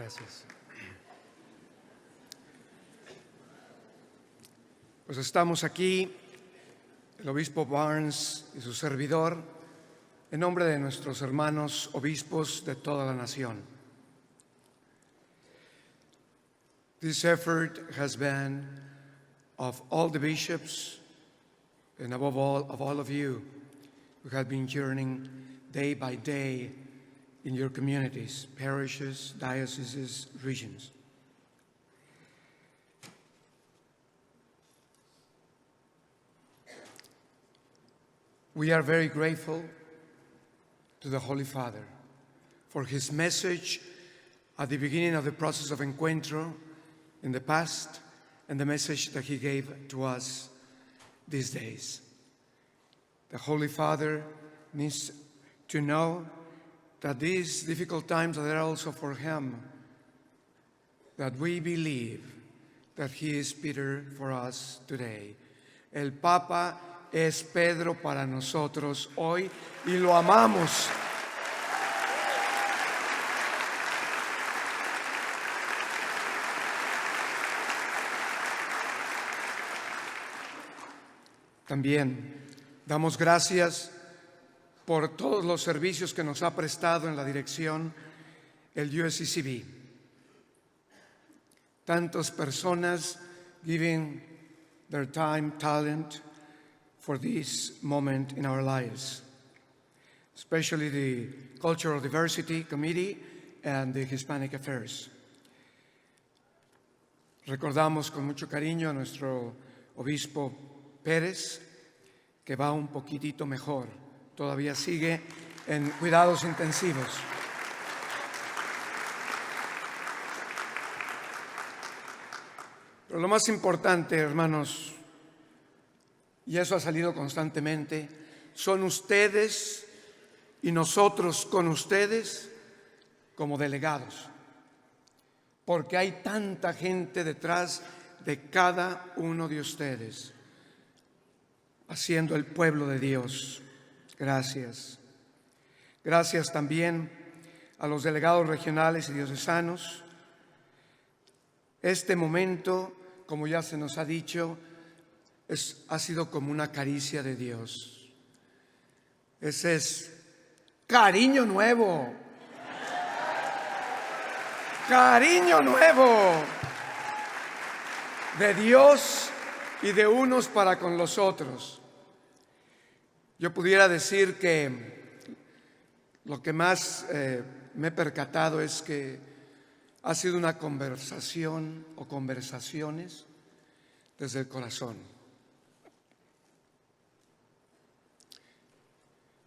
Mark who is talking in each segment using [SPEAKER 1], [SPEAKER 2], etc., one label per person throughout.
[SPEAKER 1] Gracias. Pues estamos aquí, el obispo Barnes y su servidor, en nombre de nuestros hermanos obispos de toda la nación. This effort has been of all the bishops and above all of all of you who have been journeying day by day in your communities, parishes, dioceses, regions. We are very grateful to the Holy Father for his message at the beginning of the process of Encuentro in the past and the message that he gave to us these days. The Holy Father needs to know that these difficult times are also for him, that we believe that he is Peter for us today. El Papa es Pedro para nosotros hoy y lo amamos. También damos gracias por todos los servicios que nos ha prestado en la dirección el USCCB. Tantas personas giving their time, talent for this moment in our lives, especially the Cultural Diversity Committee and the Hispanic Affairs. Recordamos con mucho cariño a nuestro obispo Pérez, que va un poquitito mejor. Todavía sigue en cuidados intensivos. Pero lo más importante, hermanos, y eso ha salido constantemente, son ustedes y nosotros con ustedes como delegados. Porque hay tanta gente detrás de cada uno de ustedes, haciendo el pueblo de Dios. Gracias. Gracias también a los delegados regionales y diocesanos. Este momento, como ya se nos ha dicho, ha sido como una caricia de Dios. Ese es cariño nuevo. Cariño nuevo de Dios y de unos para con los otros. Yo pudiera decir que lo que más me he percatado es que ha sido una conversación o conversaciones desde el corazón.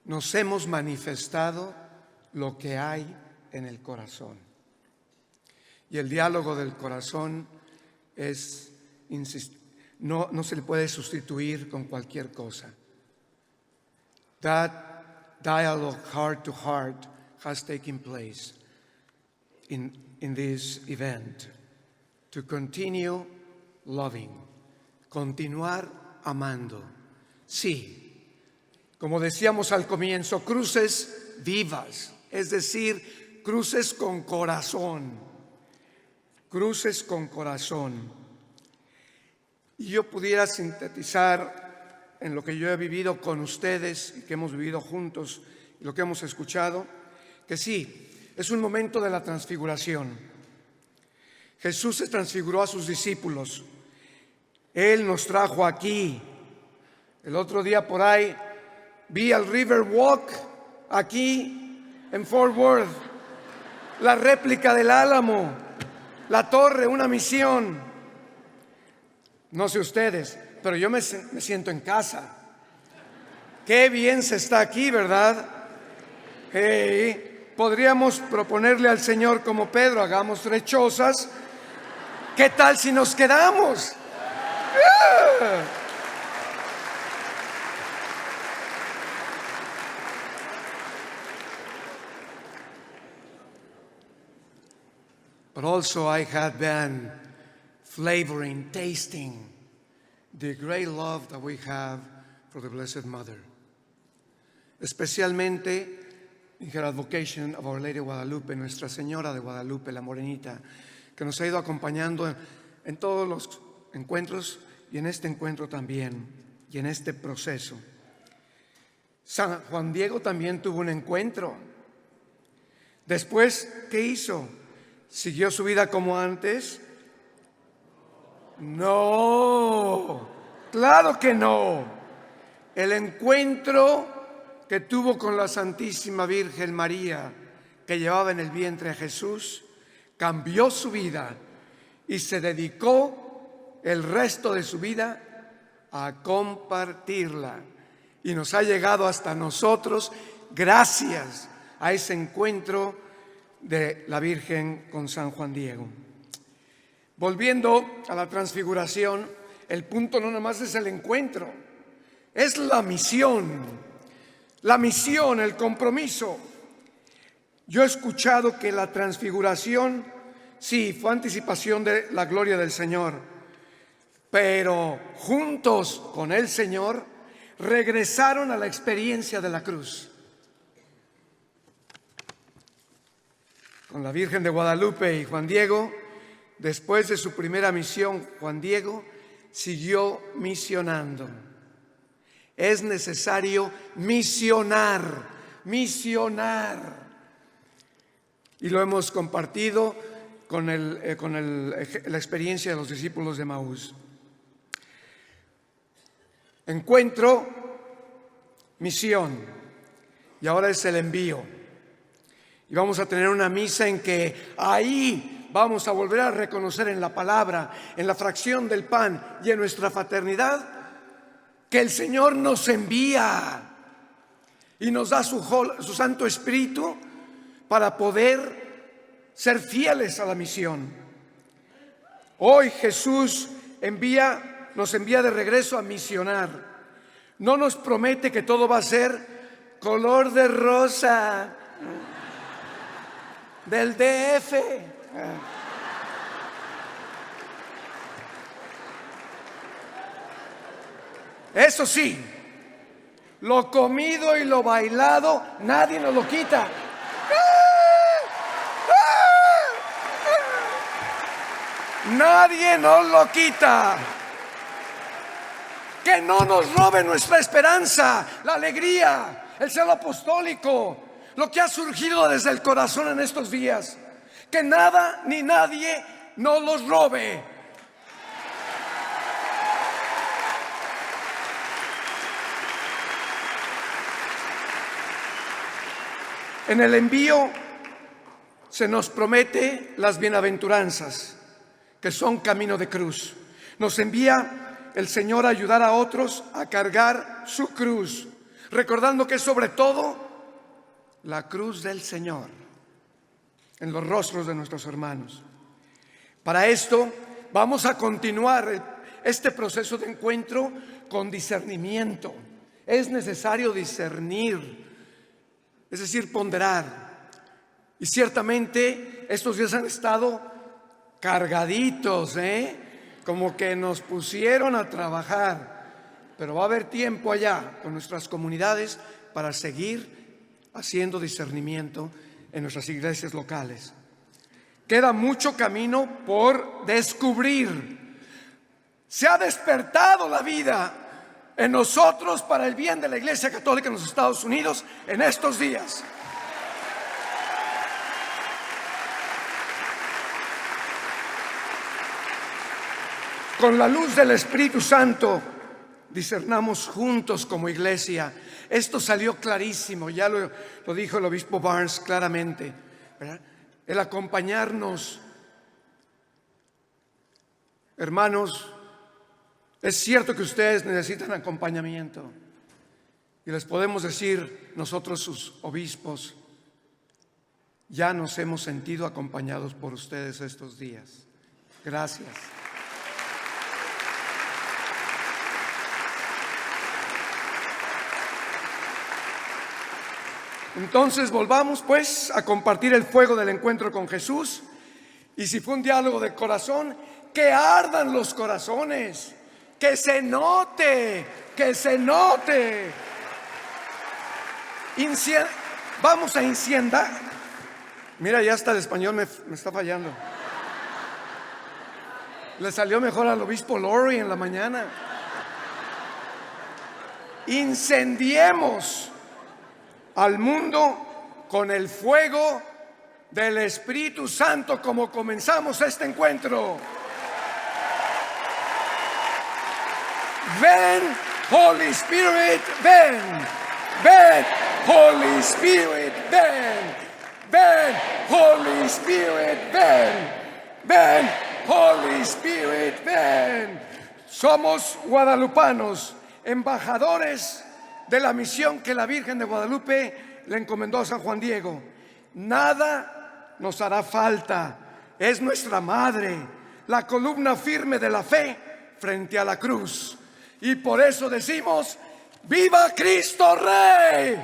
[SPEAKER 1] Nos hemos manifestado lo que hay en el corazón. Y el diálogo del corazón no se le puede sustituir con cualquier cosa. That dialogue heart to heart has taken place in this event. To continue loving, continuar amando. Sí, como decíamos al comienzo, cruces vivas, es decir, cruces con corazón. Cruces con corazón. Y yo pudiera sintetizar en lo que yo he vivido con ustedes y que hemos vivido juntos y lo que hemos escuchado, que sí, es un momento de la transfiguración. Jesús se transfiguró a sus discípulos. Él nos trajo aquí. El otro día por ahí vi al River Walk aquí en Fort Worth, la réplica del Álamo, la torre, una misión. No sé ustedes, pero yo me siento en casa. Qué bien se está aquí, ¿verdad? Hey, podríamos proponerle al Señor como Pedro, hagamos 3 chozas. ¿Qué tal si nos quedamos? But also I had been flavoring, tasting the great love that we have for the Blessed Mother. Especialmente in her advocation of Our Lady of Guadalupe, Nuestra Señora de Guadalupe, la Morenita, que nos ha ido acompañando en todos los encuentros y en este encuentro también, y en este proceso. San Juan Diego también tuvo un encuentro. Después, ¿qué hizo? ¿Siguió su vida como antes? No, claro que no. El encuentro que tuvo con la Santísima Virgen María, que llevaba en el vientre a Jesús, cambió su vida y se dedicó el resto de su vida a compartirla. Y nos ha llegado hasta nosotros gracias a ese encuentro de la Virgen con San Juan Diego. Volviendo a la transfiguración, el punto no nomás es el encuentro, es la misión. La misión, el compromiso. Yo he escuchado que la transfiguración, sí, fue anticipación de la gloria del Señor, pero juntos con el Señor regresaron a la experiencia de la cruz. Con la Virgen de Guadalupe y Juan Diego, después de su primera misión, Juan Diego siguió misionando. Es necesario misionar. Y lo hemos compartido con la experiencia de los discípulos de Emaús. Encuentro, misión, y ahora es el envío. Y vamos a tener una misa en que ahí vamos a volver a reconocer en la palabra, en la fracción del pan y en nuestra fraternidad, que el Señor nos envía y nos da su Santo Espíritu para poder ser fieles a la misión. Hoy Jesús nos envía de regreso a misionar. No nos promete que todo va a ser color de rosa del DF. Eso sí, lo comido y lo bailado, nadie nos lo quita. Nadie nos lo quita. Que no nos robe nuestra esperanza, la alegría, el celo apostólico, lo que ha surgido desde el corazón en estos días. Que nada ni nadie nos los robe. En el envío se nos promete las bienaventuranzas, que son camino de cruz. Nos envía el Señor a ayudar a otros a cargar su cruz, recordando que es sobre todo la cruz del Señor en los rostros de nuestros hermanos. Para esto vamos a continuar este proceso de encuentro con discernimiento. Es necesario discernir, es decir, ponderar. Y ciertamente estos días han estado cargaditos, como que nos pusieron a trabajar. Pero va a haber tiempo allá con nuestras comunidades para seguir haciendo discernimiento en nuestras iglesias locales. Queda mucho camino por descubrir. Se ha despertado la vida en nosotros para el bien de la Iglesia Católica en los Estados Unidos en estos días. Con la luz del Espíritu Santo discernamos juntos como iglesia. Esto salió clarísimo, ya lo dijo el obispo Barnes claramente, ¿verdad? El acompañarnos. Hermanos, es cierto que ustedes necesitan acompañamiento y les podemos decir nosotros, sus obispos, ya nos hemos sentido acompañados por ustedes estos días. Gracias. Entonces volvamos pues a compartir el fuego del encuentro con Jesús, y si fue un diálogo de corazón, que ardan los corazones, que se note, Vamos a encender. Mira, ya hasta el español me está fallando. Le salió mejor al obispo Lori en la mañana. Incendiemos al mundo con el fuego del Espíritu Santo, como comenzamos este encuentro. Ven, Holy Spirit, ven. Ven, Holy Spirit, ven. Ven, Holy Spirit, ven. Ven, Holy Spirit, ven. Somos guadalupanos, embajadores de la misión que la Virgen de Guadalupe le encomendó a San Juan Diego. Nada nos hará falta. Es nuestra madre, la columna firme de la fe frente a la cruz. Y por eso decimos: ¡Viva Cristo Rey!